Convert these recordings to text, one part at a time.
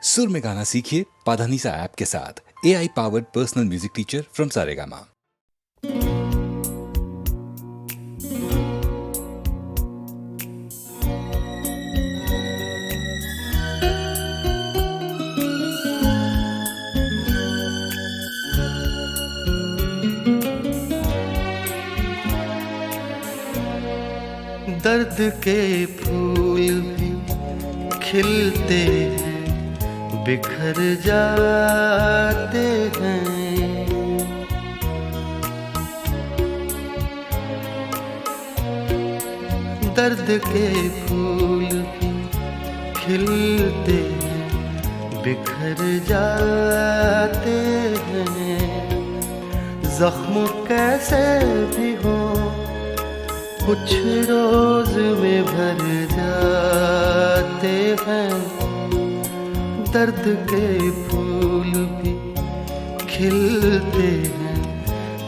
सुर में गाना सीखिए पाधानीसा ऐप के साथ। AI powered personal music teacher from Saregama. दर्द के फूल भी खिलते हैं, बिखर जाते हैं। दर्द के फूल भी खिलते हैं, बिखर जाते हैं। जख्म कैसे भी हो कुछ रोज में भर जाते हैं। दर्द के फूल भी खिलते हैं,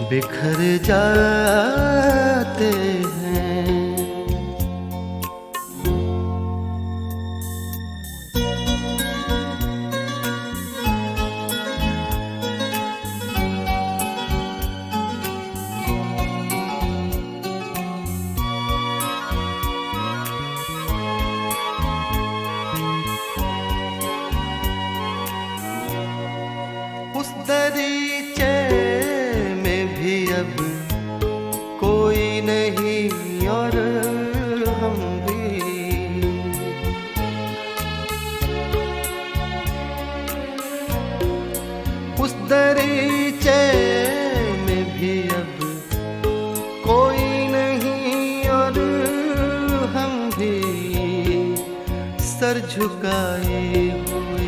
बिखर जाते हैं। उस दरीचे में भी अब कोई नहीं और हम भी। उस दरीचे में भी अब कोई नहीं और हम भी। सर झुकाए हुए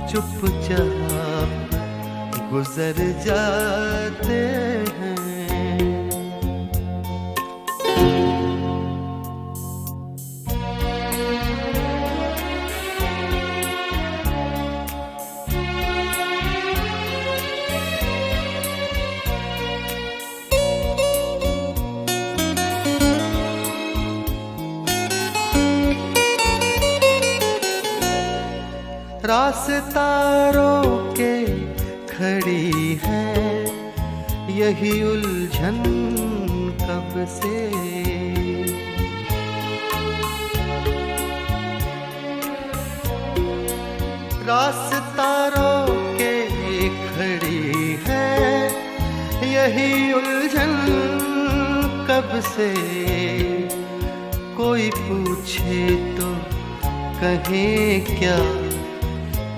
चुपचाप गुजर जाते हैं। रास्ता रोके खड़ी है यही उलझन कब से। रास्ता रोके खड़ी है यही उलझन कब से। कोई पूछे तो कहें क्या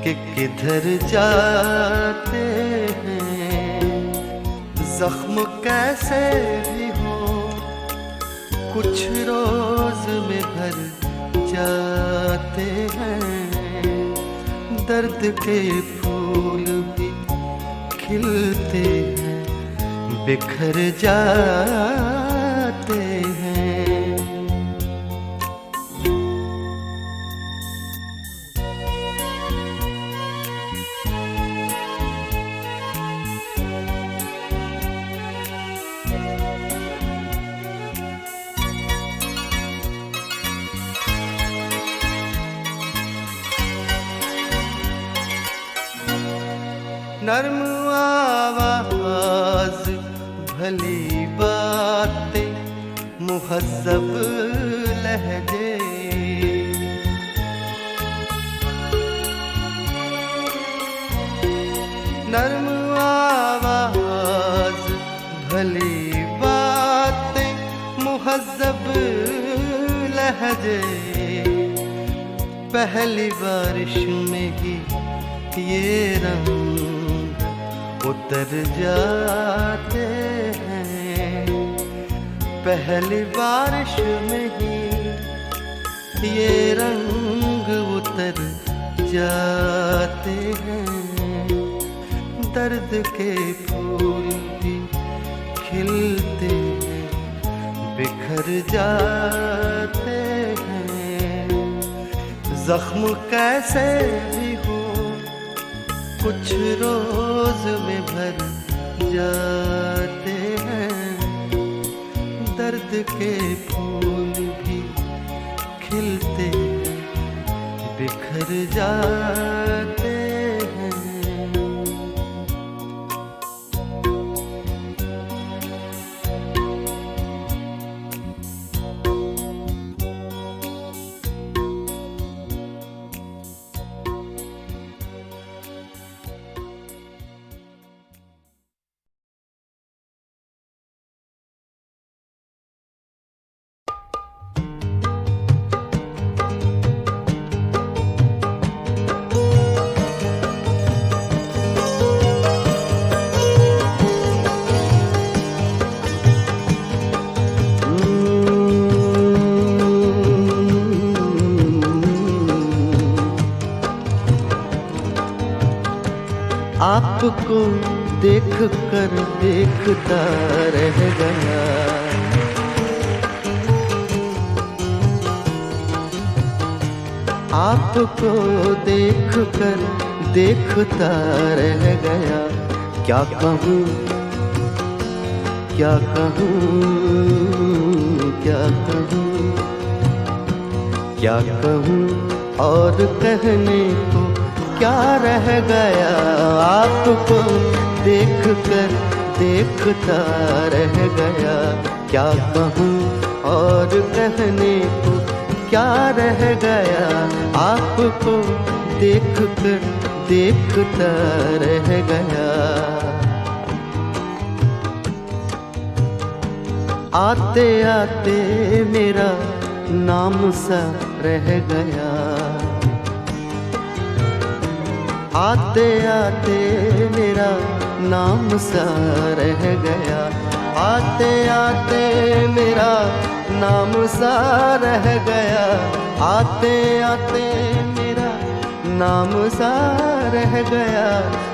कि किधर जाते हैं। जख्म कैसे भी हो कुछ रोज में भर जाते हैं। दर्द के फूल भी खिलते हैं, बिखर जाते हैं। नर्म आवाज भली बातें मुहज़्ज़ब लहजे। नर्म आवाज भली बातें मुहज़्ज़ब लहजे। पहली बारिश में ही ये रंग उतर जाते हैं। पहली बारिश में ही ये रंग उतर जाते हैं। दर्द के फूल भी खिलते हैं, बिखर जाते हैं। जख्म कैसे भी हो कुछ रोज में भर जाते हैं। दर्द के फूल भी खिलते हैं, बिखर उतर जाते हैं। आपको देख कर देखता रह गया। आपको देख कर देखता रह गया। क्या कहूँ क्या कहूँ क्या कहूँ क्या कहूँ और कहने को क्या रह गया। आपको देख कर देखता रह गया। क्या कहूँ और कहने को क्या रह गया। आपको देख कर देखता रह गया। आते आते मेरा नाम सा रह गया। आते आते मेरा नाम सा रह गया। आते आते मेरा नाम सा रह गया। आते आते मेरा नाम सा रह गया।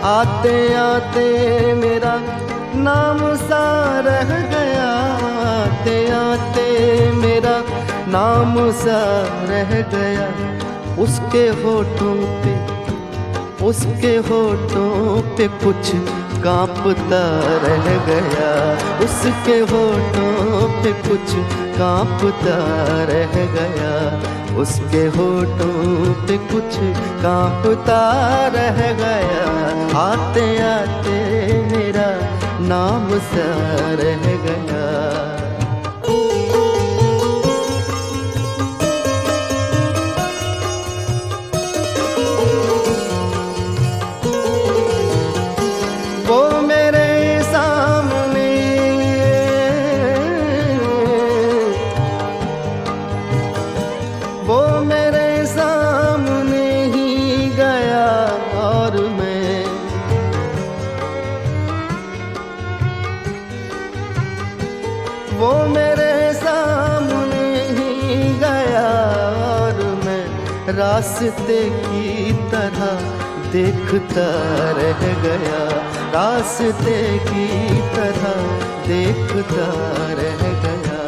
आते आते मेरा नाम सा रह गया। आते आते मेरा नाम सा रह गया। उसके होठों पे कुछ कांपता रह गया। उसके होठों पे कुछ कांपता रह गया। उसके होठों पे कुछ कांपता रह गया। आते आते मेरा नाम सा रह गया। वो मेरे सामने ही गया और मैं रास्ते की तरह देखता रह गया। रास्ते की तरह देखता रह गया।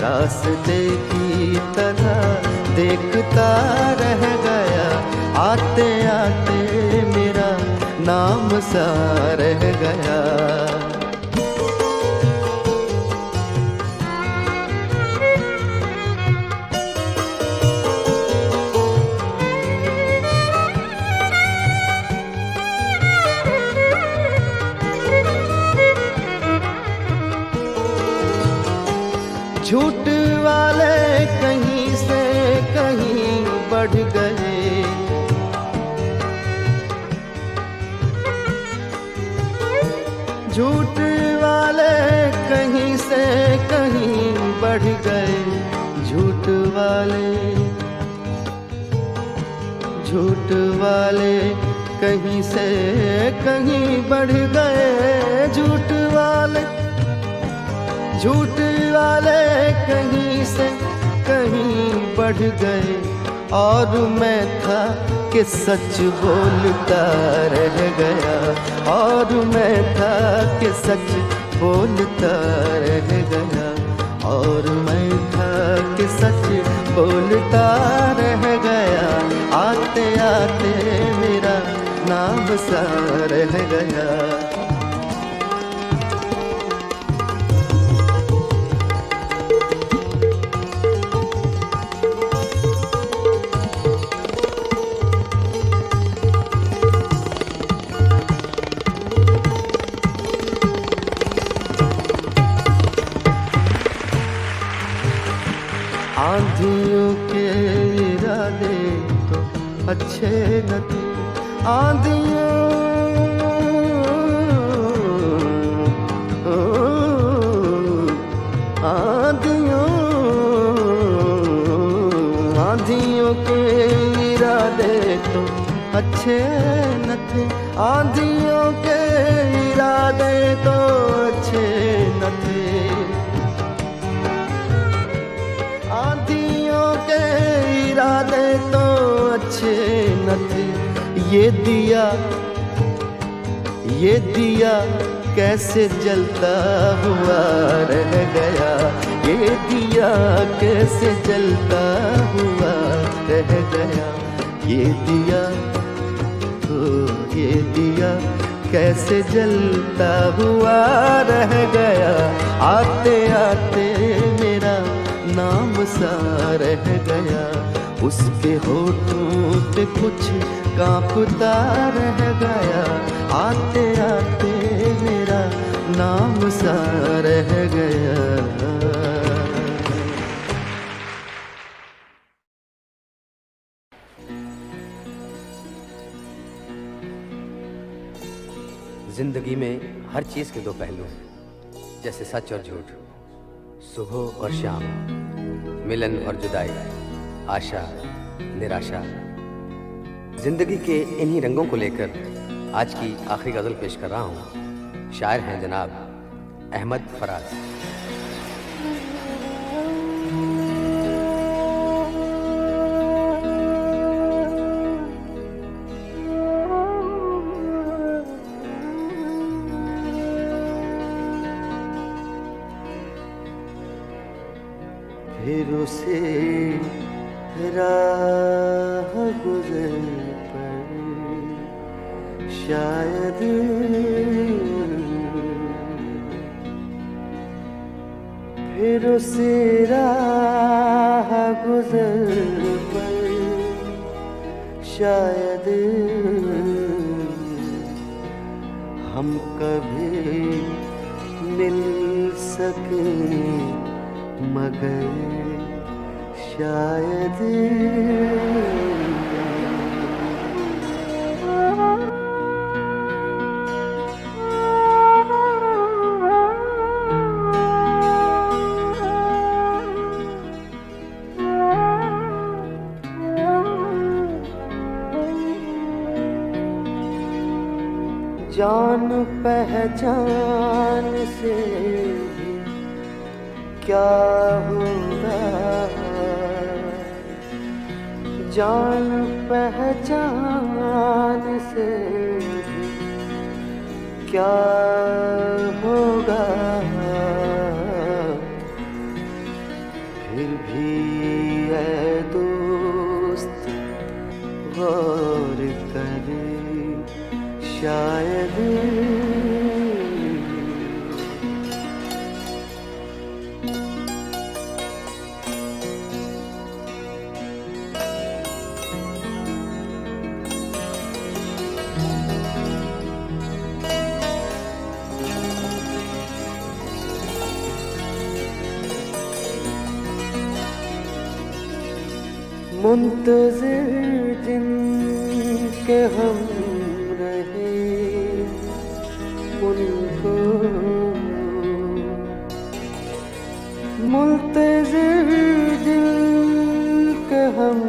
रास्ते की तरह देखता रह गया। आते आते मेरा नाम सा रह गया। झूठ वाले कहीं से कहीं बढ़ गए। झूठ वाले कहीं से कहीं बढ़ गए। झूठ वाले कहीं से कहीं बढ़ गए। झूठ वाले कहीं से कहीं बढ़ गए। और मैं था कि सच बोलता रह गया। और मैं था कि सच बोलता रह गया। और मैं था कि सच बोलता रह गया। आते आते मेरा नाम सा रह गया। अच्छे न थे। आंधियों आंधियों आंधियों के इरादे तो अच्छे न थे। आंधियों के इरादे तो अच्छे न थे। आंधियों के इरादे तो अच्छे न थे। ये दिया कैसे जलता हुआ रह गया। ये दिया कैसे जलता हुआ रह गया। ये दिया कैसे जलता हुआ रह गया। आते आते मेरा नाम सा रह गया। उसके होठों पे कुछ कांपता रह गया। आते आते मेरा नाम सा रह गया। जिंदगी में हर चीज के दो पहलू हैं, जैसे सच और झूठ, सुबह और शाम, मिलन और जुदाई, आशा निराशा। जिंदगी के इन्हीं रंगों को लेकर आज की आखिरी गजल पेश कर रहा हूँ। शायर हैं जनाब अहमद फराज। फिर उसे राह गुजर पर शायद फिर उसे राह गुजर पर शायद हम कभी मिल सकें, मगर शायद जान पहचान से भी क्या होगा। जान पहचान से भी क्या होगा। फिर भी ऐ दोस्त गौर करे, शायद मुंतज़िर जिनके हम रहे उनको, मुंतज़िर जिनके हम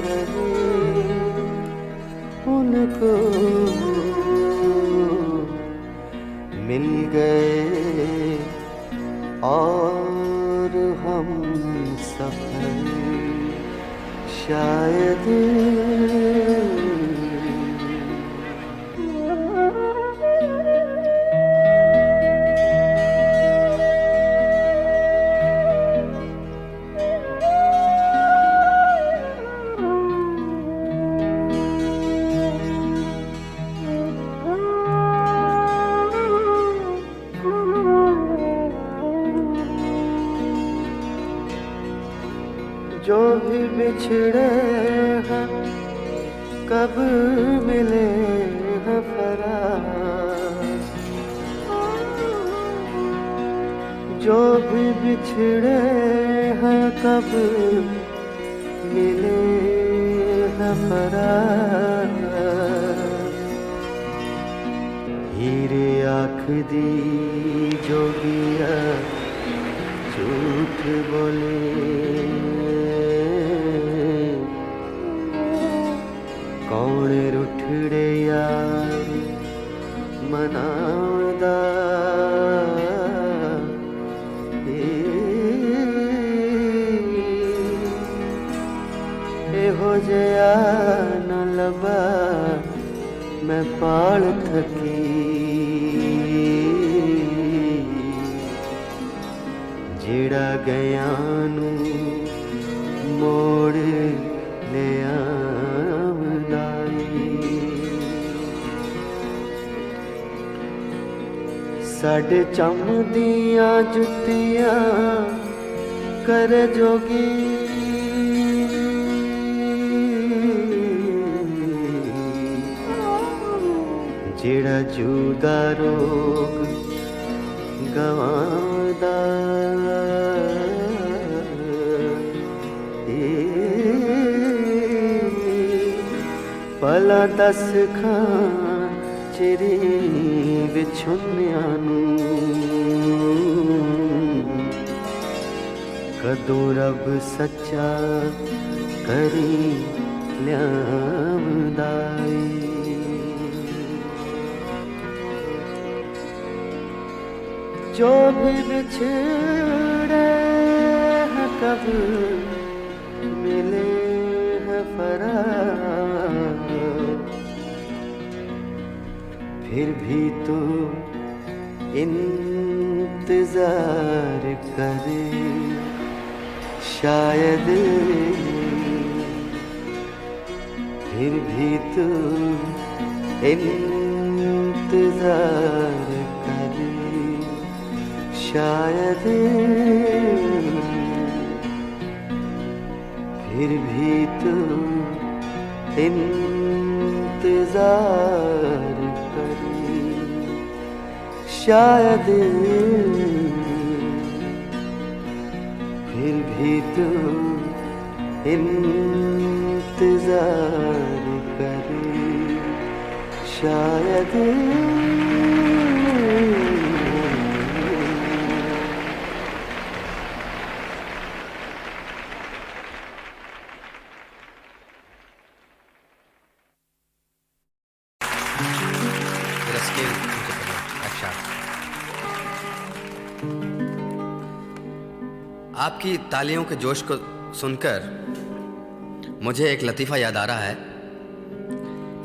रहे उनको मिल गए और हम सफर शायद जो भी बिछड़े हैं कब मिले हैं फराज। जो भी बिछड़े हैं कब मिले फरार हीरे आँख दी जोगिया झूठ बोले कौन रुठड़े यार मनादा हो जया न लबा मैं पाल थकी जेड़ा गया नू मोड़ ले आमदाई साडे चमदियां जुतियां कर जोगी जेड़ा जुदा रोग गवांदा भला दस खां चिरी विछुनिया कदों रब सच्चा करी ल्यावदाई जो भी बिछड़े हैं कब मिले हैं फरार फिर भी तो इंतजार करे शायद फिर भी तो इंतजार करे शायद फिर भी तो इंतजार करे शायद फिर भी तो इंतजार करे शायद आपकी तालियों के जोश को सुनकर मुझे एक लतीफ़ा याद आ रहा है।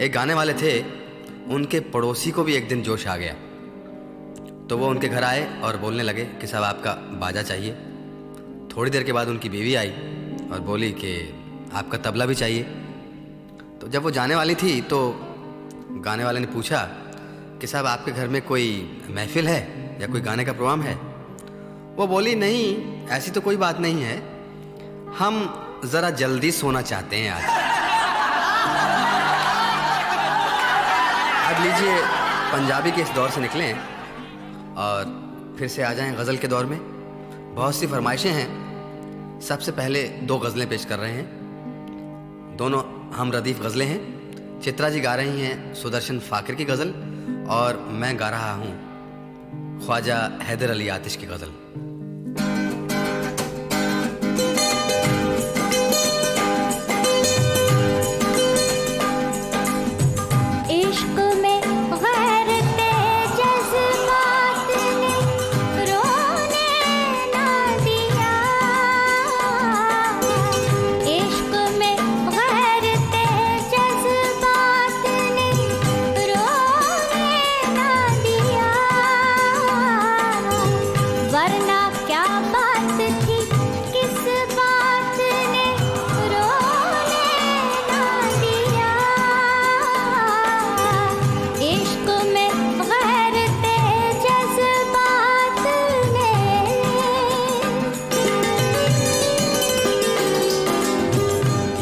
एक गाने वाले थे, उनके पड़ोसी को भी एक दिन जोश आ गया तो वो उनके घर आए और बोलने लगे कि साहब आपका बाजा चाहिए। थोड़ी देर के बाद उनकी बीवी आई और बोली कि आपका तबला भी चाहिए। तो जब वो जाने वाली थी तो गाने वाले ने पूछा कि साहब आपके घर में कोई महफिल है या कोई गाने का प्रोग्राम है? वो बोली नहीं, ऐसी तो कोई बात नहीं है, हम ज़रा जल्दी सोना चाहते हैं आज। अब लीजिए पंजाबी के इस दौर से निकलें और फिर से आ जाएं गज़ल के दौर में। बहुत सी फरमाइशें हैं। सबसे पहले दो गज़लें पेश कर रहे हैं, दोनों हम रदीफ़ गज़लें हैं। चित्रा जी गा रही हैं सुदर्शन फ़ाकिर की गज़ल और मैं गा रहा हूँ ख्वाजा हैदर अली आतिश की गज़ल।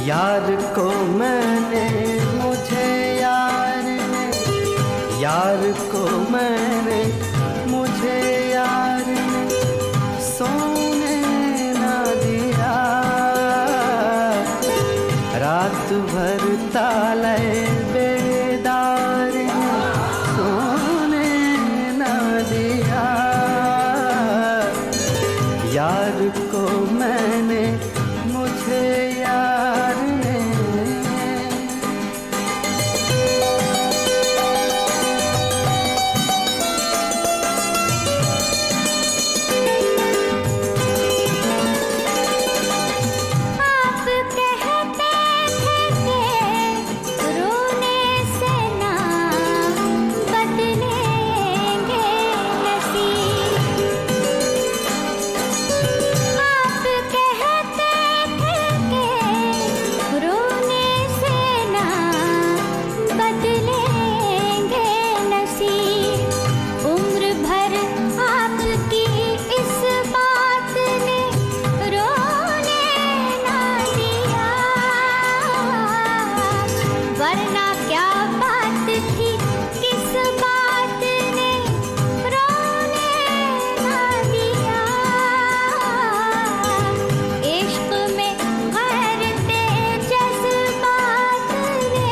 यार को मैंने मुझे यार ने, यार को मैंने मुझे यार ने सोने ना दिया। रात भर क्या बात थी, किस बात ने रोने ना दिया। इश्क में गैरते जज्बात ने।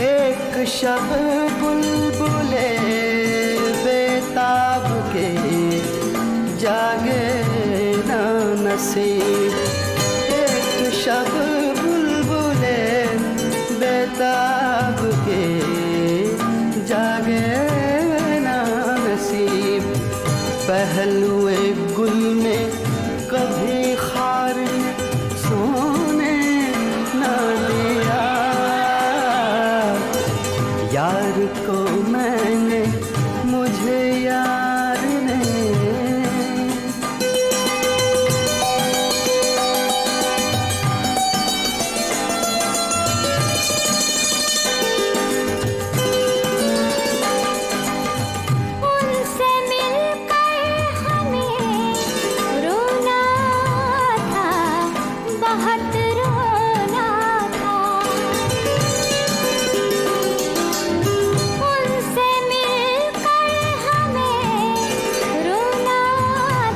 एक शब बुलबुले बेताब के जागे ना नसीब। एक शब बुलबुले बेताब के जागे ना नसीब। पहलुए गुल में कभी खार ने सोने ना दिया। यार को मैंने, मुझे यार ने। उनसे मिलकर हमें रोना था, बहुत रोना था। उनसे मिलकर हमें रोना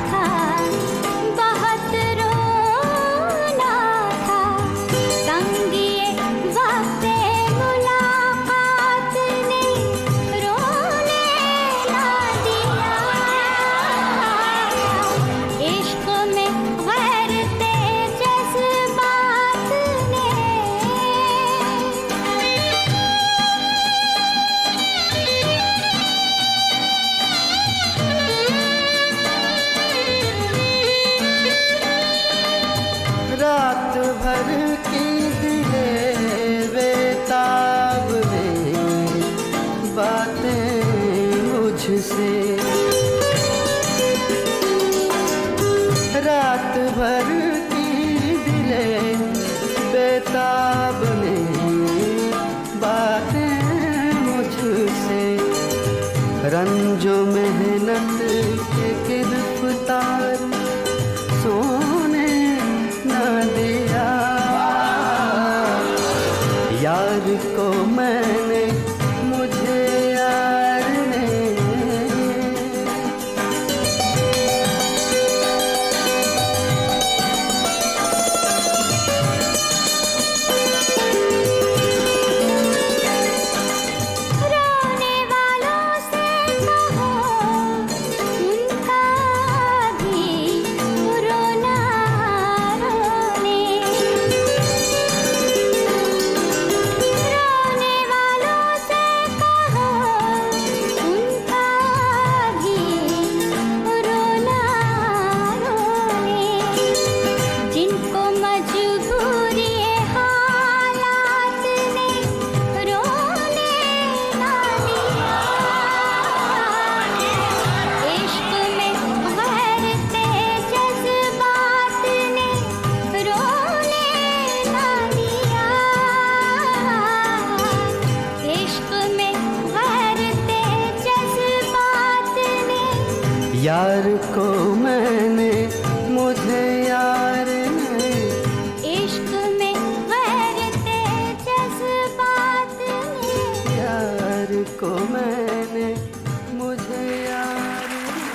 था, बहुत रोना था। संगिए वक्ते मुलाकात ने रोने ना दिया। इश्क में गैरते जज्बात ने। रात भर की दिले बेताब ने बातें मुझसे। रात भर की दिले बेताब ने बातें मुझसे। रंजो मेहनत के गिरफ्तार सोने ना दिया। यार को मैंने, मुझे यार ने। रोने वालों से कहो, उनका भी रोना रोने। रोने वालों से कहो, उनका भी रोना रोने। जिनको मजबूरी हालात ने रोने ना दिया। इश्क में गैरते जज्बात ने रोने ना दिया। इश्क में गैरते जज्बात ने। यार को मैंने, मुझे यार ने। इश्क में गैरते जज्बात ने। यार को मैंने, मुझे यार ने।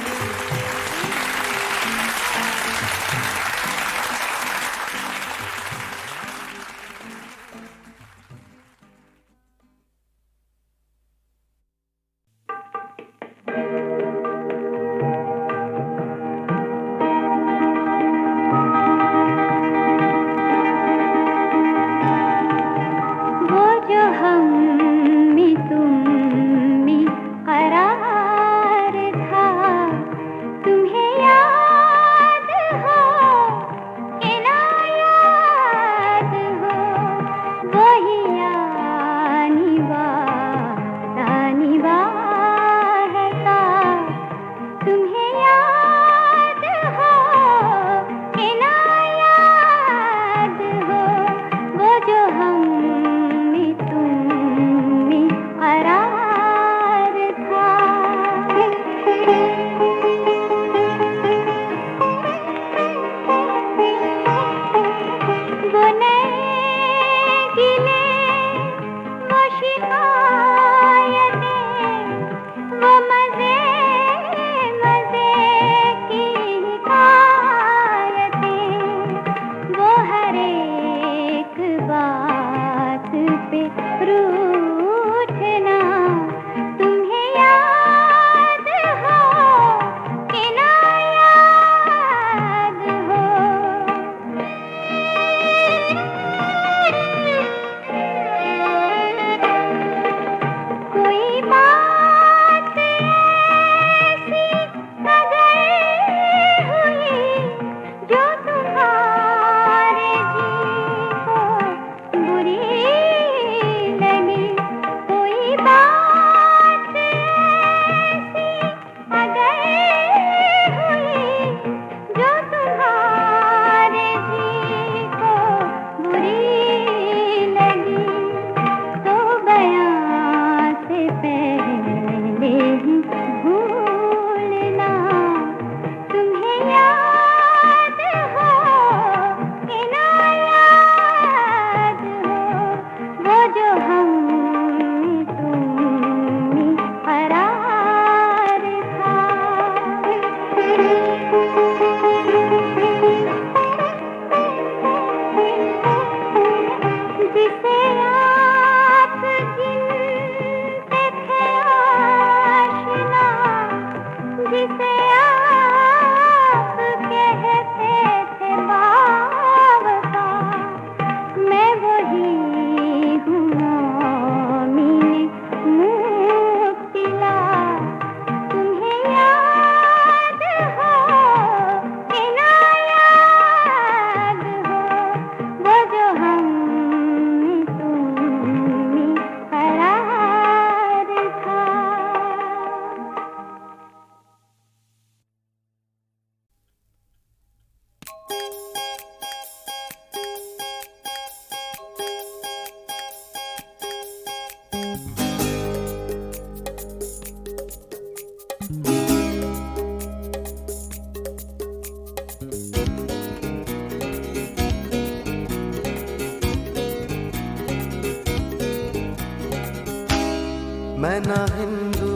ना हिंदू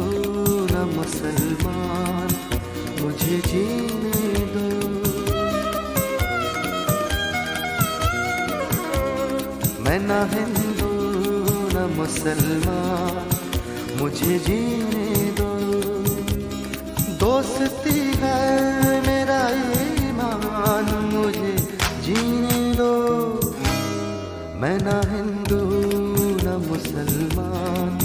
न मुसलमान, मुझे जीने दो। मैं ना हिंदू न मुसलमान, मुझे जीने दो। दोस्ती है मेरा ईमान, मुझे जीने दो। मैं ना हिंदू न मुसलमान,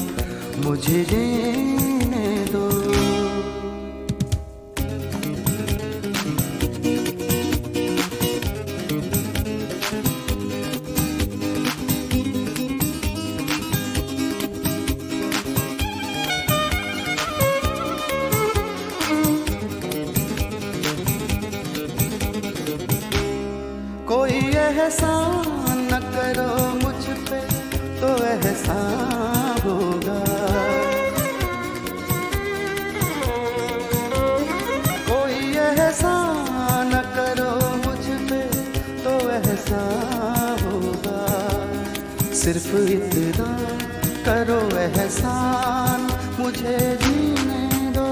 मुझे जीने दो। कोई एहसान न करो मुझ पे तो एहसान होगा। कोई एहसान न करो मुझ पे तो एहसान होगा। सिर्फ इतना करो एहसान, मुझे जीने दो।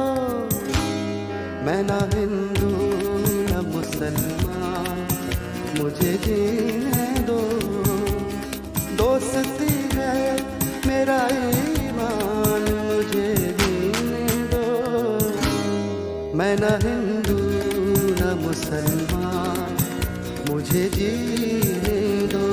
मैं ना हिंदू न मुसलमान, मुझे जीने दो। दोस्ती है मेरा ईमान, मुझे जीने दो। मैं ना हिंदू न मुसलमान, मुझे जीने दो।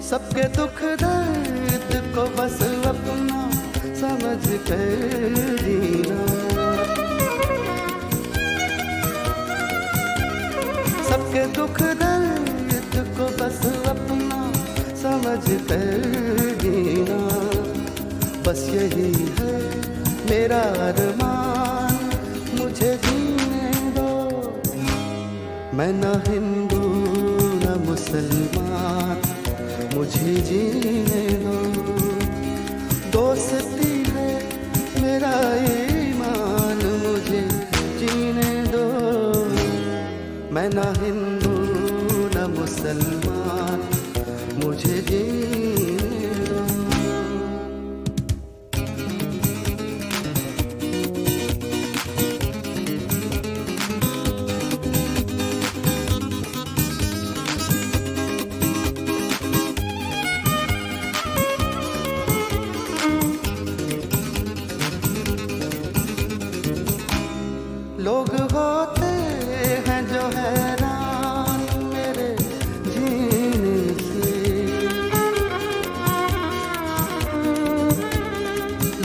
सबके दुख दर्द को बस अपना समझ कर जीना। सबके दुख दर्द को बस अपना समझ कर जीना। बस यही है मेरा अरमान, मुझे जीने दो। मैं ना हिंदू न मुसलमान, मुझे जीने दो। दोस्ती है मेरा ईमान, मुझे जीने दो। मैं ना हिंदू न मुसलमान, मुझे जीने दो। लोग होते हैं जो हैरान मेरे जीने से।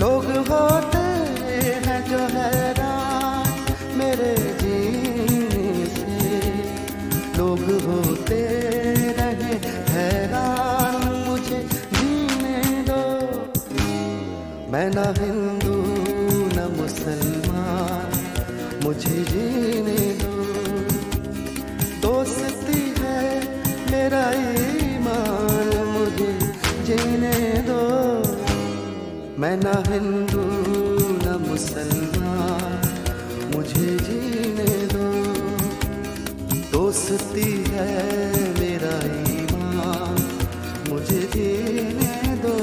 लोग होते हैं जो हैरान मेरे जीने से। लोग होते रहे हैरान, मुझे जीने दो। मैं ना हिंदू न मुसलमान, मुझे जीने दो। दोस्ती है मेरा ईमान, मुझे जीने दो। मैं ना हिंदू न मुसलमान, मुझे जीने दो। दोस्ती है मेरा ईमान, मुझे जीने दो।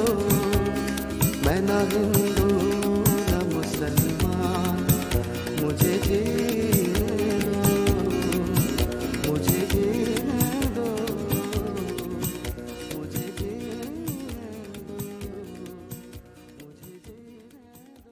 मैं ना हिंदू न मुसलमान, मुझे जीने दो। मुझे जीने दो। मुझे जीने दो। मुझे जीने दो।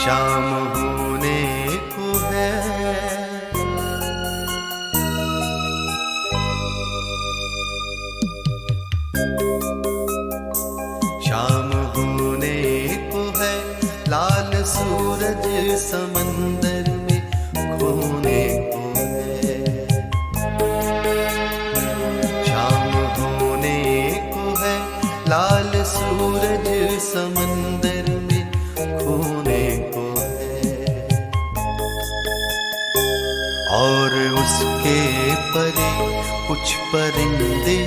शाम हो और उसके परे कुछ परिंदे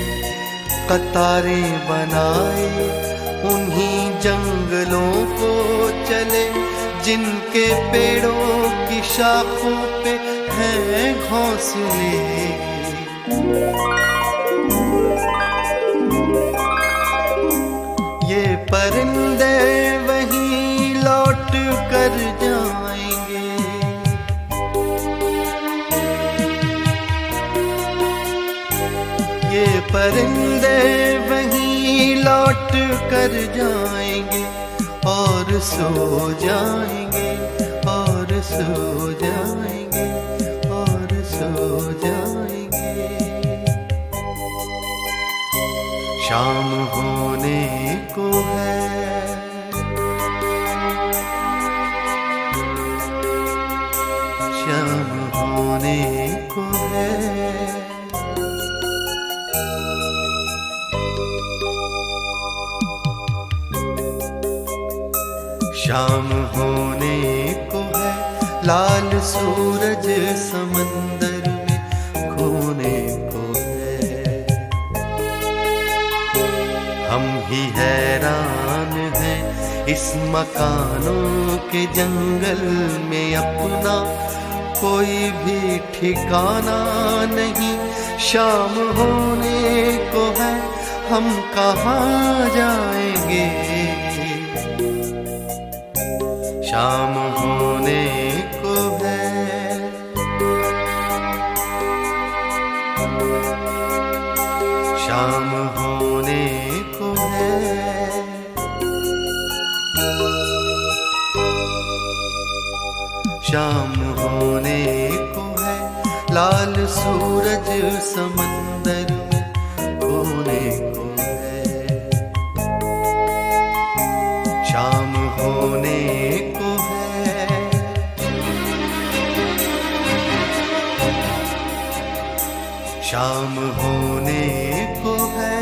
कतारें बनाए, उन्हीं जंगलों को चले जिनके पेड़ों की शाखों पे हैं घोंसले। ये परिंदे वहीं लौट कर जाएंगे, ये परिंदे वहीं लौट कर जाएंगे और सो जाएंगे और सो जाएंगे और सो जाएंगे। शाम होने को है, शाम होने को है। शाम होने को है, लाल सूरज समंदर में खोने को है। हम ही हैरान हैं इस मकानों के जंगल में, अपना कोई भी ठिकाना नहीं। शाम होने को है, हम कहाँ जाएंगे? शाम होने को है, शाम होने को है। शाम होने को है, लाल सूरज समंदर में खोने को है। शाम होने को है, शाम होने को है।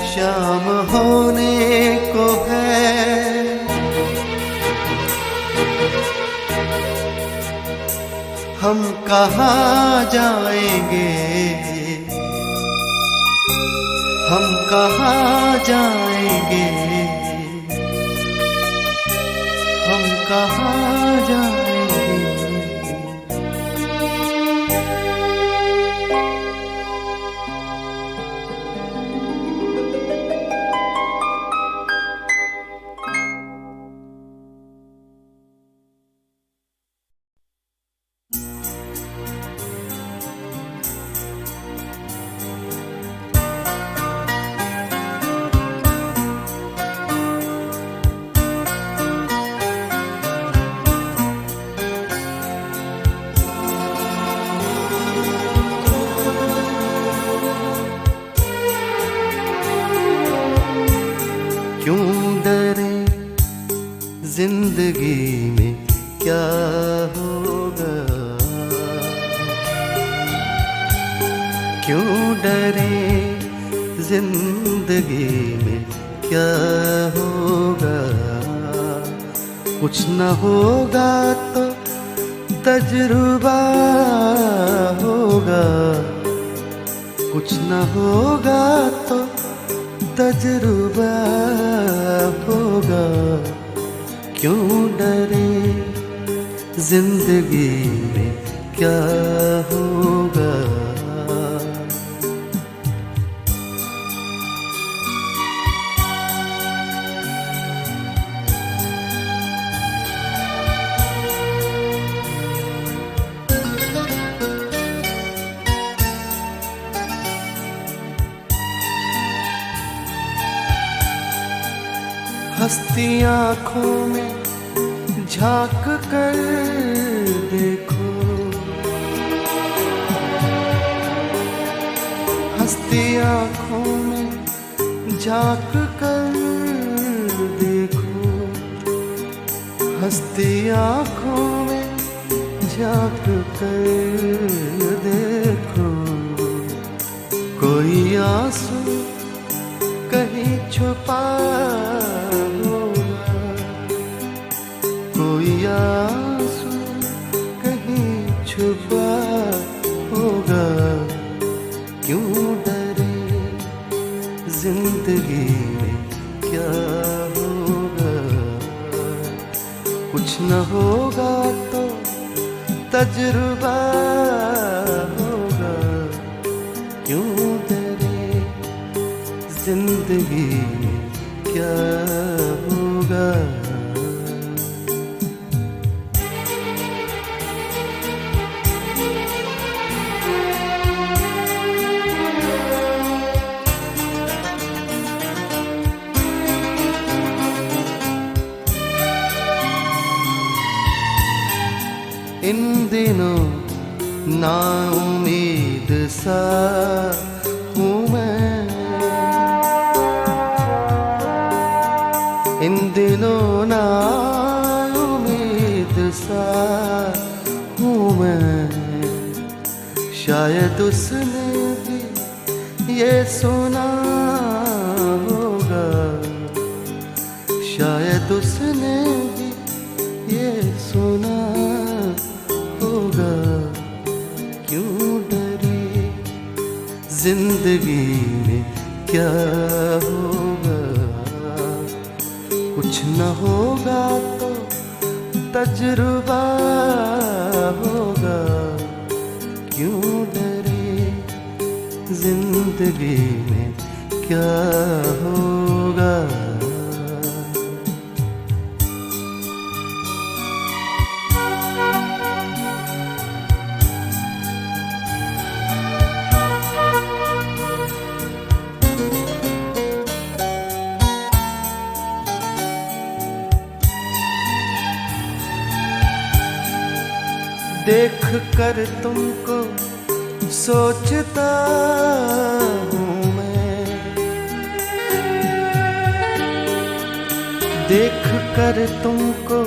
शाम होने को है, हम कहाँ जाएंगे? हम कहाँ जाएंगे? हम कहाँ जाएंगे? क्यों डरे जिंदगी में क्या होगा? क्यों डरे जिंदगी में क्या होगा? कुछ न होगा तो तजुर्बा होगा, कुछ न होगा तो तजुर्बा होगा। क्यों डरे जिंदगी में क्या होगा? हंसती आँखों में झांक कर देखो, हंसती आँखों में झांक कर देखो, हंसती आँखों में झांक कर देखो। कोई आंसू कहीं छुपा होगा, कुछ न होगा तो तजुर्बा होगा, क्यों डरे जिंदगी में क्या होगा। इन दिनों नाउम्मीद सा हूँ मैं, इन दिनों नाउम्मीद सा हूँ मैं। शायद उसने भी ये सुना होगा, शायद उसने भी ये सुना होगा, क्यों डरे जिंदगी में क्या होगा। कुछ न होगा तो तजुर्बा होगा, क्यों डरे जिंदगी में क्या होगा। देख कर तुमको सोचता हूँ मैं, देख कर तुमको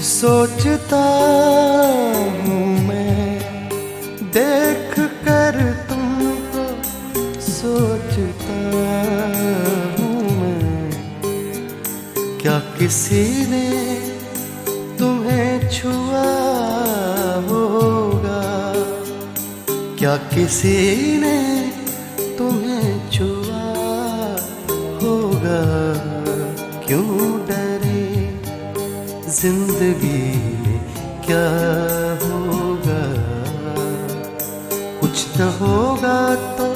सोचता हूँ मैं, देख कर तुमको सोचता हूँ मैं। क्या किसी ने तुम्हें छुआ होगा, क्या किसी ने तुम्हें छुआ होगा, क्यों डरे जिंदगी में क्या होगा। कुछ न होगा तो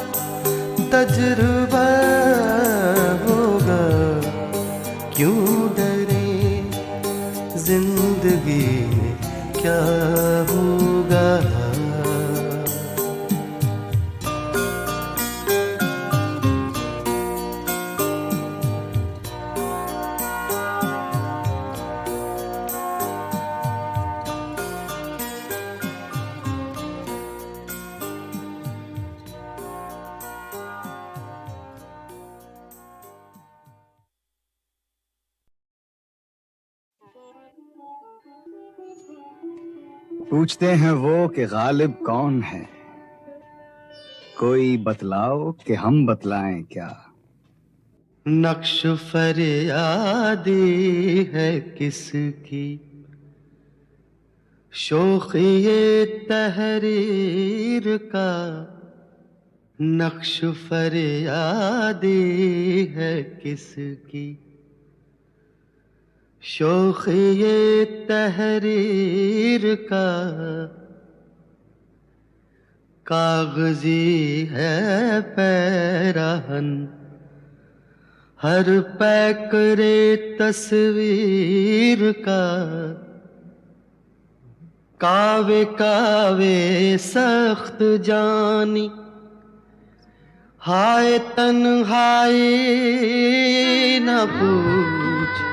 तजुर्बा होगा, क्यों डरे जिंदगी में क्या होगा। पूछते हैं वो कि गालिब कौन है, कोई बतलाओ कि हम बतलाएं क्या। नक्श फरियादी है किसकी, शौक़-ए तहरीर का। नक्श फरियादी है किसकी, शौक़-ए तहरीर का। कागज़ी है पैराहन हर पैकरे तस्वीर का। कावे कावे सख्त जानी हाय तन्हाई न पूछ।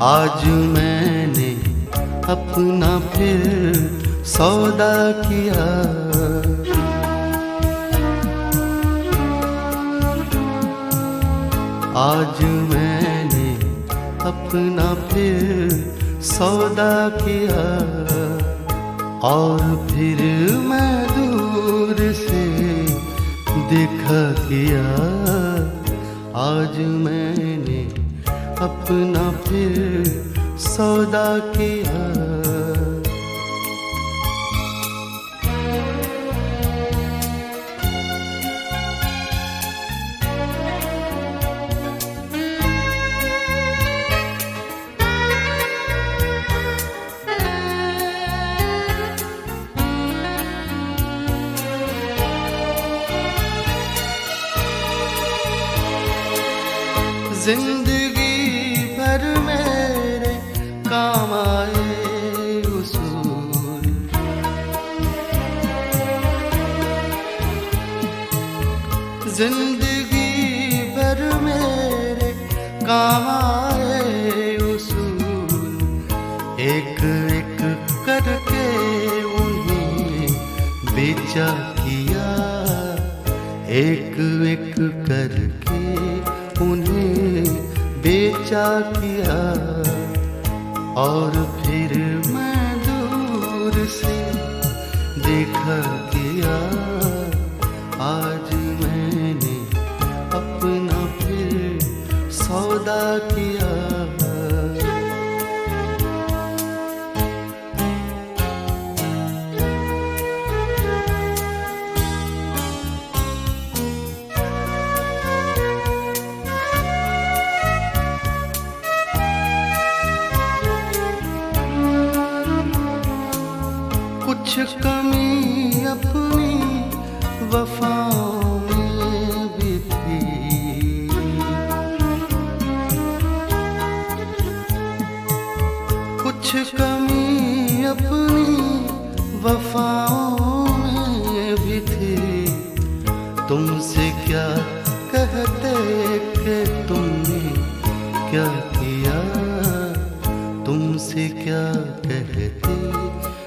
आज मैंने अपना फिर सौदा किया। आज मैंने अपना फिर सौदा किया और फिर मैं दूर से देखा किया। आज मैंने अपना फिर सौदा किया। जिंदगी भर मेरे काम आए उसूल, जिंदगी भर मेरे काम आए उसूल। एक एक करके उन्हें बेचा किया, एक एक करके उन्हें बेचा किया और फिर मैं दूर से देखा किया। आज मैंने अपना फिर सौदा किया। कुछ कमी अपनी वफाओं में भी थी, कुछ कमी अपनी वफाओं में भी थी। तुमसे क्या कहते कि तुमने क्या किया, तुमसे क्या कहते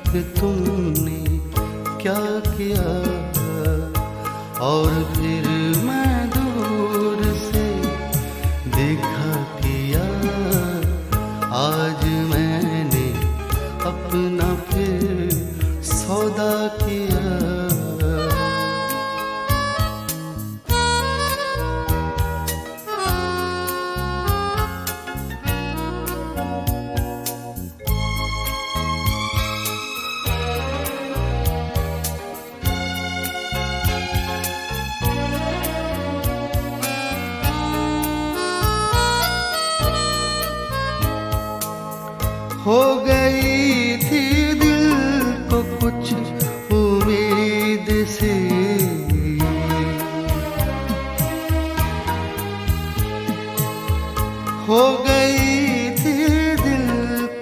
कि तुमने क्या किया। और फिर मैं दूर से देखा किया। आज मैंने अपना फिर सौदा किया। हो गई थी दिल को कुछ उम्मीद से, हो गई थी दिल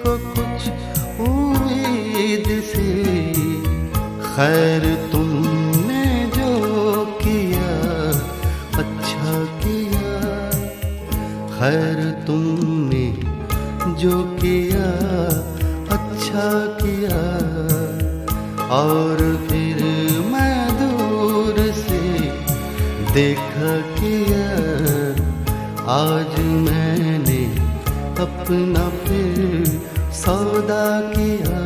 को कुछ उम्मीद से। खैर तुमने जो किया अच्छा किया, खैर तुमने जो किया अच्छा किया। और फिर मैं दूर से देखा किया। आज मैंने अपना फिर सौदा किया।